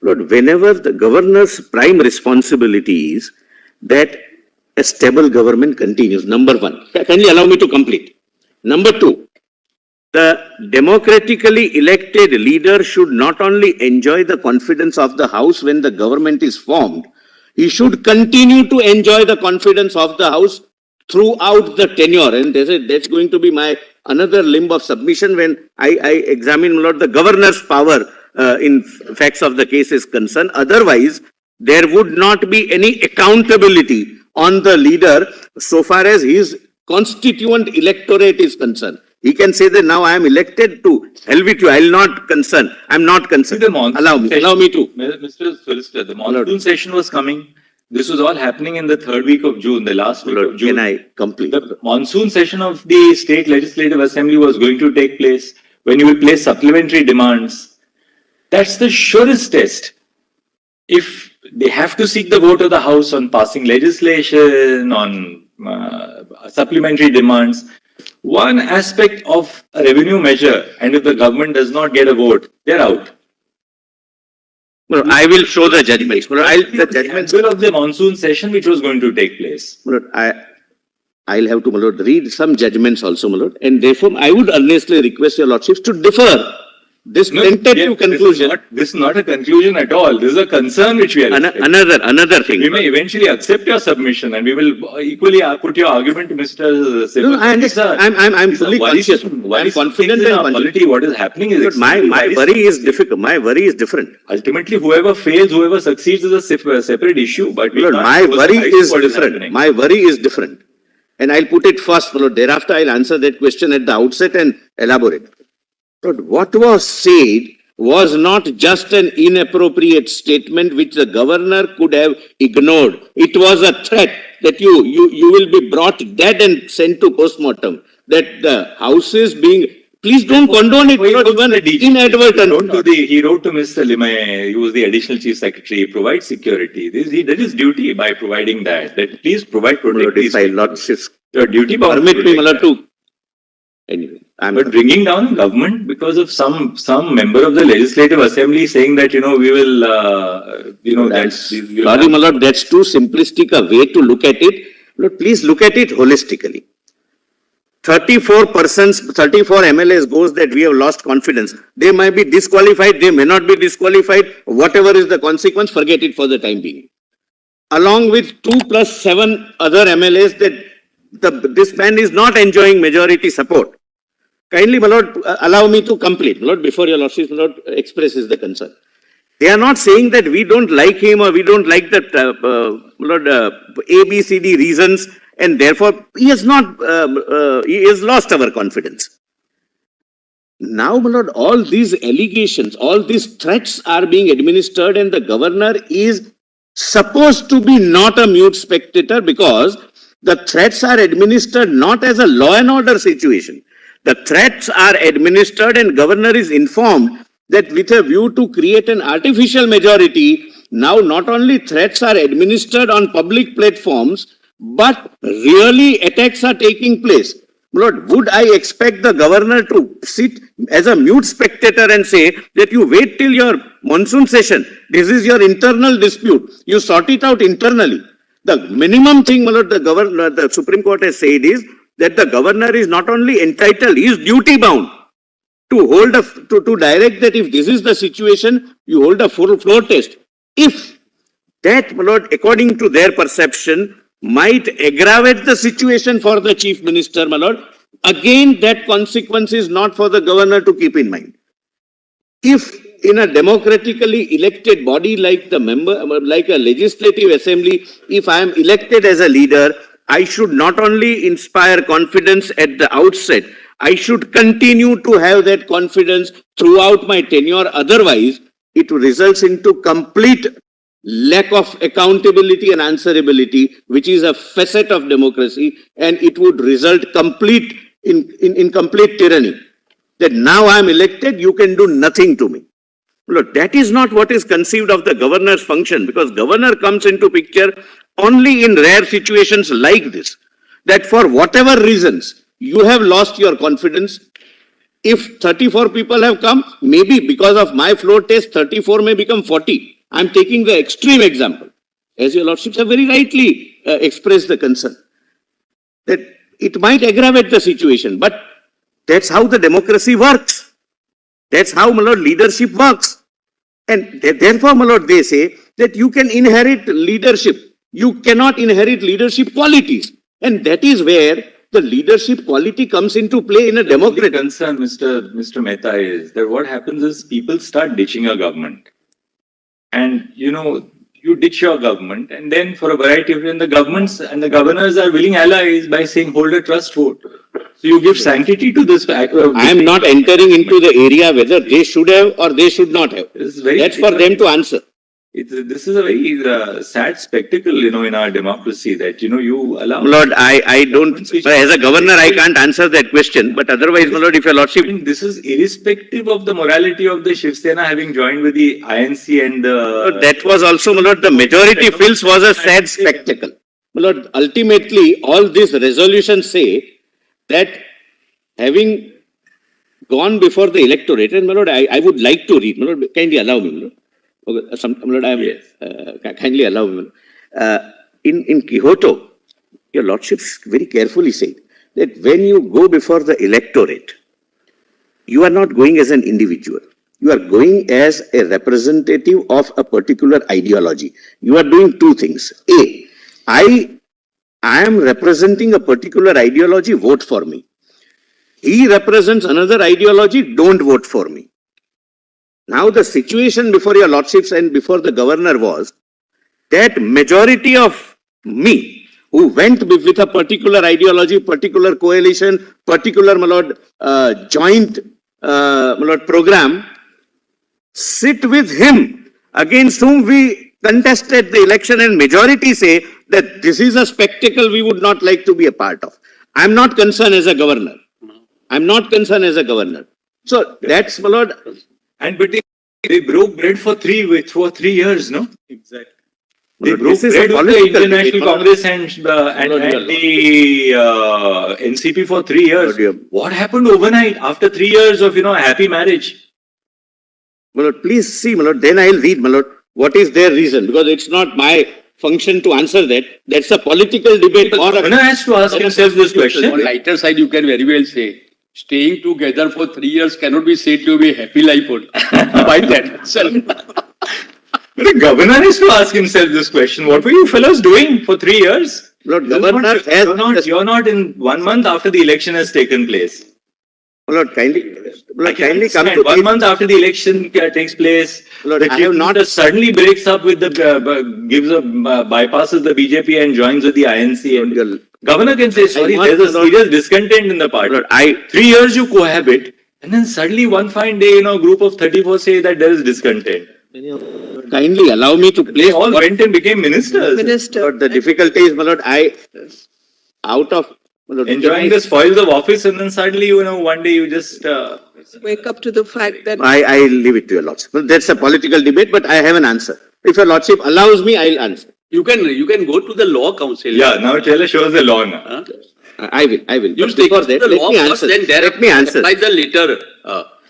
Lord, whenever the governor's prime responsibility is that a stable government continues, number one. Kindly allow me to complete. Number two, the democratically elected leader should not only enjoy the confidence of the House when the government is formed, he should continue to enjoy the confidence of the House throughout the tenure. And that's going to be my another limb of submission when I examine, Lord, the governor's power in facts of the case is concerned. Otherwise, there would not be any accountability on the leader so far as his constituent electorate is concerned. He can say that now I am elected to hell with you. I will not concern. I am not concerned. Allow me to. Mr. Solicitor, the monsoon session was coming. This was all happening in the third week of June, the last week of June. Can I complete? The monsoon session of the State Legislative Assembly was going to take place when you will place supplementary demands. That's the surest test. If they have to seek the vote of the House on passing legislation, on supplementary demands, one aspect of a revenue measure, and if the government does not get a vote, they're out. Well, I will show the judgments. Well, the judgments of the monsoon session which was going to take place. Well, I'll have to, my lord, read some judgments also, my lord, and therefore I would earnestly request your lordships to defer this tentative conclusion. This is not a conclusion at all. This is a concern which we are another thing. We may eventually accept your submission and we will equally put your argument to Mr. Silva. No, I understand. I'm fully conscious. I'm confident and quality. What is happening is my worry is difficult. My worry is different. Ultimately, whoever fails, whoever succeeds is a separate issue. But my worry is different. My worry is different. And I'll put it first, Lord. Thereafter, I'll answer that question at the outset and elaborate. But what was said was not just an inappropriate statement which the governor could have ignored. It was a threat that you will be brought dead and sent to postmortem. That the house is being... Please don't condone it, not even inadvertently. He wrote to Mr. Limay, who was the additional chief secretary, provide security. He did his duty by providing that please provide protection. Your duty permit me, Malad, to... Anyway. But bringing down government because of some member of the Legislative Assembly saying that, we will, sorry, my lord, that's too simplistic a way to look at it. Lord, please look at it holistically. 34 MLAs goes that we have lost confidence. They might be disqualified, they may not be disqualified. Whatever is the consequence, forget it for the time being. Along with 2 plus 7 other MLAs that this man is not enjoying majority support. Kindly, my lord, allow me to complete. My lord, before your lordship, my lord, expresses the concern. They are not saying that we don't like him or we don't like that, A, B, C, D reasons, and therefore he has lost our confidence. Now, my lord, all these allegations, all these threats are being administered, and the governor is supposed to be not a mute spectator because the threats are administered not as a law and order situation. The threats are administered and governor is informed that with a view to create an artificial majority, now not only threats are administered on public platforms, but really attacks are taking place. Lord, would I expect the governor to sit as a mute spectator and say that you wait till your monsoon session, this is your internal dispute, you sort it out internally. The minimum thing, my lord, the Supreme Court has said is that the governor is not only entitled, he is duty bound to hold to direct that if this is the situation, you hold a full floor test. If that, my lord, according to their perception, might aggravate the situation for the chief minister, my lord, again, that consequence is not for the governor to keep in mind. If in a democratically elected body like like a legislative assembly, if I am elected as a leader, I should not only inspire confidence at the outset, I should continue to have that confidence throughout my tenure. Otherwise, it results into complete lack of accountability and answerability, which is a facet of democracy, and it would result in complete tyranny. That now I am elected, you can do nothing to me. Look, that is not what is conceived of the governor's function, because governor comes into picture only in rare situations like this, that for whatever reasons you have lost your confidence, If 34 people have come, maybe because of my floor test, 34 may become 40. I'm taking the extreme example. As your lordships have very rightly expressed the concern, that it might aggravate the situation, but that's how the democracy works. That's how, my lord, leadership works. And therefore, my lord, they say that you can inherit leadership. You cannot inherit leadership qualities. And that is where the leadership quality comes into play in a democracy. The concern, Mr. Mehta, is that what happens is people start ditching a government. And, you ditch your government, and then for a variety of reasons, the governments and the governors are willing allies by saying hold a trust vote. So you give sanctity to this fact. I am not entering into the area whether they should have or they should not have. That's for them to answer. This is a very sad spectacle, in our democracy that, you allow... Lord, I don't, as a governor, I can't answer that question. But otherwise, my lord, if your lordship... This is irrespective of the morality of the Shiv Sena having joined with the INC and the... That was also, my lord, the majority feels was a sad spectacle. My lord, ultimately, all these resolutions say that having gone before the electorate, and my lord, I would like to read, my lord, kindly allow me, my lord. Lord, I am, kindly allow me. In Quixote, your lordships very carefully said that when you go before the electorate, you are not going as an individual. You are going as a representative of a particular ideology. You are doing two things. A, I am representing a particular ideology, vote for me. He represents another ideology, don't vote for me. Now the situation before your lordships and before the governor was that majority of me who went with a particular ideology, particular coalition, particular, my lord, joint, my lord, program, sit with him against whom we contested the election, and majority say that this is a spectacle we would not like to be a part of. I'm not concerned as a governor. I'm not concerned as a governor. So that's, my lord. And but they broke bread for 3 years, no? Exactly. They broke This is bread with the International Congress and the NCP for 3 years. What happened overnight after 3 years of a happy marriage? My lord, please see, my lord. Then I'll read, my lord, what is their reason, because it's not my function to answer that. That's a political debate. Or the governor has to ask himself this question. On lighter side, you can very well say, staying together for 3 years cannot be said to be a happy life by that. The governor has to ask himself this question. What were you fellows doing for 3 years? Lord, governor you're not in 1 month after the election has taken place. Lord, kindly come to 1 month after the election takes place. Lord, the chief minister suddenly breaks up with the bypasses the BJP and joins with the INC. And governor can say, sorry, there's a serious discontent in the party. Lord, 3 years you cohabit, and then suddenly one fine day, a group of 34 say that there is discontent. Kindly allow me to place. They all went and became ministers. Lord, the difficulty is, my lord, enjoying the spoils of office, and then suddenly, one day you just wake up to the fact that I leave it to your lordship. Well, that's a political debate, but I have an answer. If your lordship allows me, I'll answer. You can go to the law council. Yeah, now tell us, show us the law now. I will. You take for that, the law first, then let me answer. apply the later.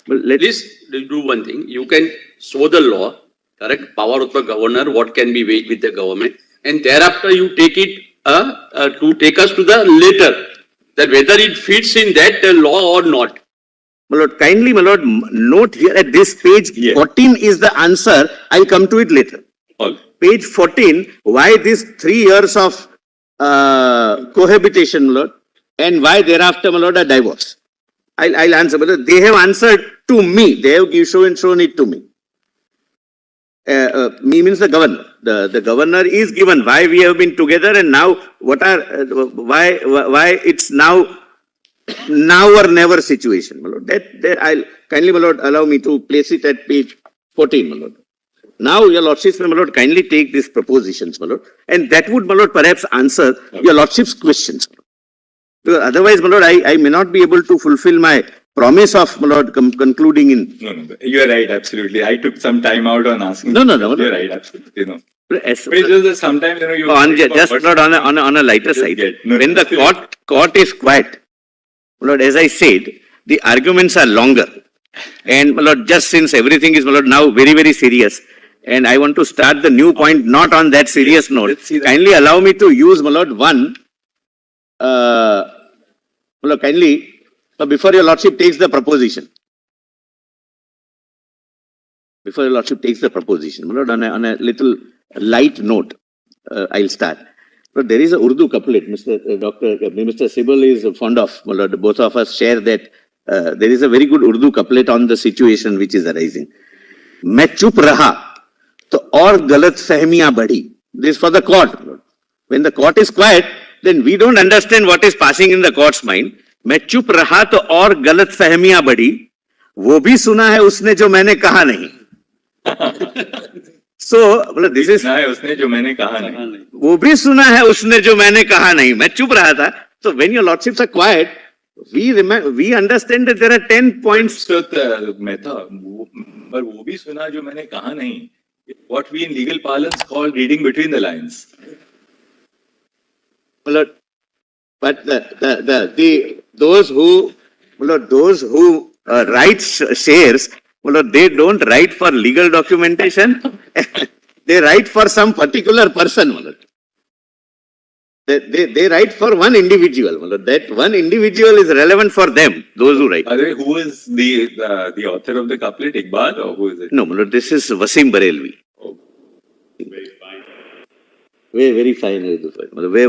Please do one thing. You can show the law, correct, power of the governor, what can be weighed with the government, and thereafter you take it to take us to the later, that whether it fits in that law or not. My lord, kindly, my lord, note here at this page 14 is the answer. I'll come to it later. Page 14, why these 3 years of cohabitation, my lord, and why thereafter, my lord, a divorce. I'll answer, but they have answered to me. They have shown it to me. Me means the governor. The governor is given why we have been together, and now why it's now or never situation, my lord. That I'll kindly, my lord, allow me to place it at page 14, my lord. Now, your lordships, my lord, kindly take these propositions, my lord, and that would, my lord, perhaps answer your lordship's questions. Because otherwise, my lord, I may not be able to fulfill my promise of, my lord, concluding in. No, you're right, absolutely. I took some time out on asking. No. You're right, absolutely. No. It's just sometimes, you just not on a lighter side. When the court is quiet, my lord, as I said, the arguments are longer. And my lord, just since everything is, my lord, now very, very serious, and I want to start the new point not on that serious note, let's see that. kindly allow me to use, my lord, one, my lord, kindly, before your lordship takes the proposition. Before your lordship takes the proposition, my lord, on a little light note, I'll start. But there is a Urdu couplet, Mr. Sibal is fond of, my lord, both of us share that. There is a very good Urdu couplet on the situation which is arising. मैं चुप रहा तो और गलत फहमियां बढ़ी. This is for the court. When the court is quiet, then we don't understand what is passing in the court's mind. मैं चुप रहा तो और गलत फहमियां बढ़ी. वो भी सुना है उसने जो मैंने कहा नहीं. So, this is. उसने जो मैंने कहा नहीं. वो भी सुना है उसने जो मैंने कहा नहीं. मैं चुप रहा था. So when your lordships are quiet, we understand that there are 10 points. Mehta, पर वो भी सुना जो मैंने कहा नहीं. What we in legal parlance call reading between the lines. But those who write shares, they don't write for legal documentation. They write for some particular person. They write for one individual. That one individual is relevant for them, those who write. By the way, who is the author of the couplet, Iqbal, or who is it? No, this is Wasim Barelvi. Oh, very fine. Very fine.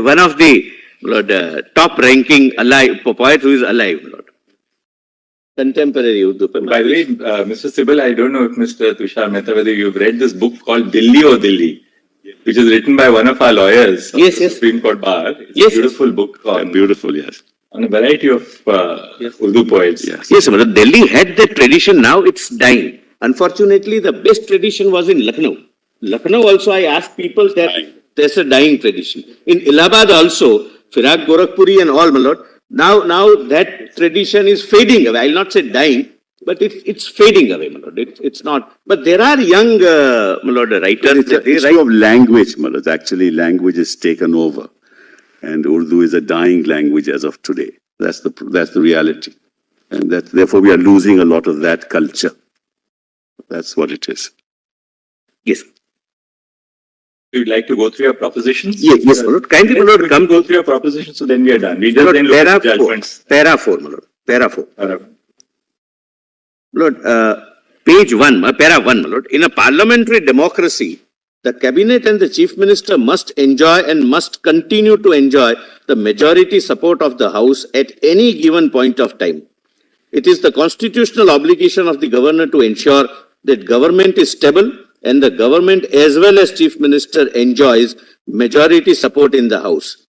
One of the top ranking alive poet who is alive. Contemporary Urdu. By the way, Mr. Sibal, I don't know if Mr. Tushar Mehta, whether you've read this book called Delhi or Delhi, which is written by one of our lawyers of the Supreme Court Bar. It's a beautiful book on, Yes. On a variety of Urdu poets. Yes, Delhi had that tradition, now it's dying. Unfortunately, the best tradition was in Lucknow. Lucknow also, I asked people that there's a dying tradition. In Allahabad also, Firaq Gorakhpuri and all, my lord, now that tradition is fading away. I'll not say dying, but it's fading away, my lord. It's not. But there are young, my lord, writers. It's an issue of language, my lord. Actually, language is taken over. And Urdu is a dying language as of today. That's the reality. And therefore we are losing a lot of that culture. That's what it is. Yes. You'd like to go through your propositions? Yes, my lord. Kindly, my lord, come go through your propositions, so then we are done. We just then look at judgments. Para 4, my lord. Para 4. Para. Lord, page 1, para 1, my lord. In a parliamentary democracy, the cabinet and the chief minister must enjoy and must continue to enjoy the majority support of the house at any given point of time. It is the constitutional obligation of the governor to ensure that government is stable and the government as well as chief minister enjoys majority support in the house.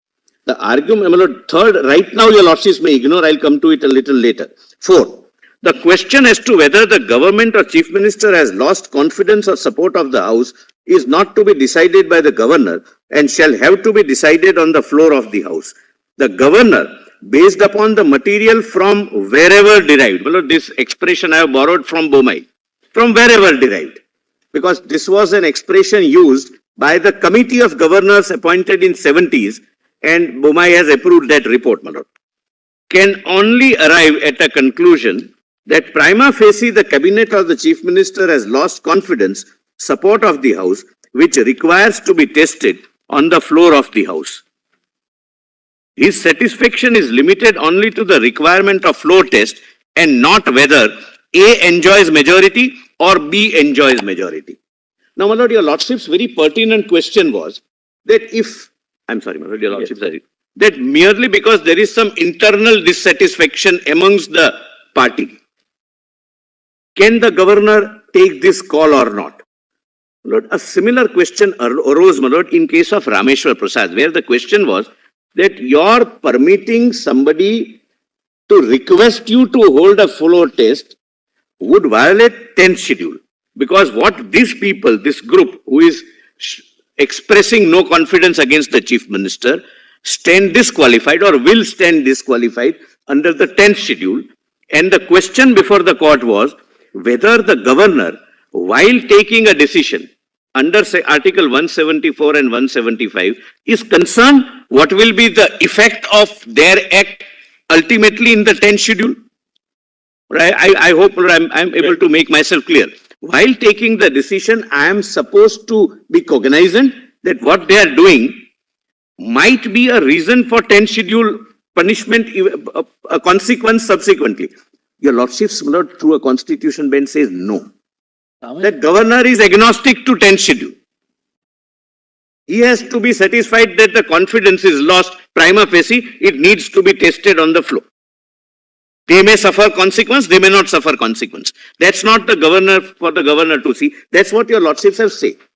The argument, my lord, third, right now your lordships may ignore, I'll come to it a little later. 4. The question as to whether the government or chief minister has lost confidence or support of the house is not to be decided by the governor and shall have to be decided on the floor of the house. The governor, based upon the material from wherever derived, well, this expression I have borrowed from Bomai, from wherever derived, because this was an expression used by the committee of governors appointed in 70s and Bomai has approved that report, my lord, can only arrive at a conclusion that prima facie the cabinet or the chief minister has lost confidence, support of the house, which requires to be tested on the floor of the house. His satisfaction is limited only to the requirement of floor test and not whether A enjoys majority or B enjoys majority. Now, my lord, your lordship's very pertinent question was that if, I'm sorry, my lord, your lordship, sorry, that merely because there is some internal dissatisfaction amongst the party, can the governor take this call or not? Lord, a similar question arose, my lord, in case of Rameshwar Prasad, where the question was that you're permitting somebody to request you to hold a floor test would violate 10th schedule. Because what these people, this group who is expressing no confidence against the chief minister, stand disqualified or will stand disqualified under the 10th schedule. And the question before the court was whether the governor, while taking a decision under say Article 174 and 175, is concerned what will be the effect of their act ultimately in the 10th schedule. I hope I'm able to make myself clear. While taking the decision, I am supposed to be cognizant that what they are doing might be a reason for 10 schedule punishment, a consequence subsequently. Your Lordships, my Lord, through a constitution bench says no. That governor is agnostic to 10 schedule. He has to be satisfied that the confidence is lost prima facie. It needs to be tested on the floor. They may suffer consequence, they may not suffer consequence. That's not the governor, for the governor to see. That's what your Lordships have said.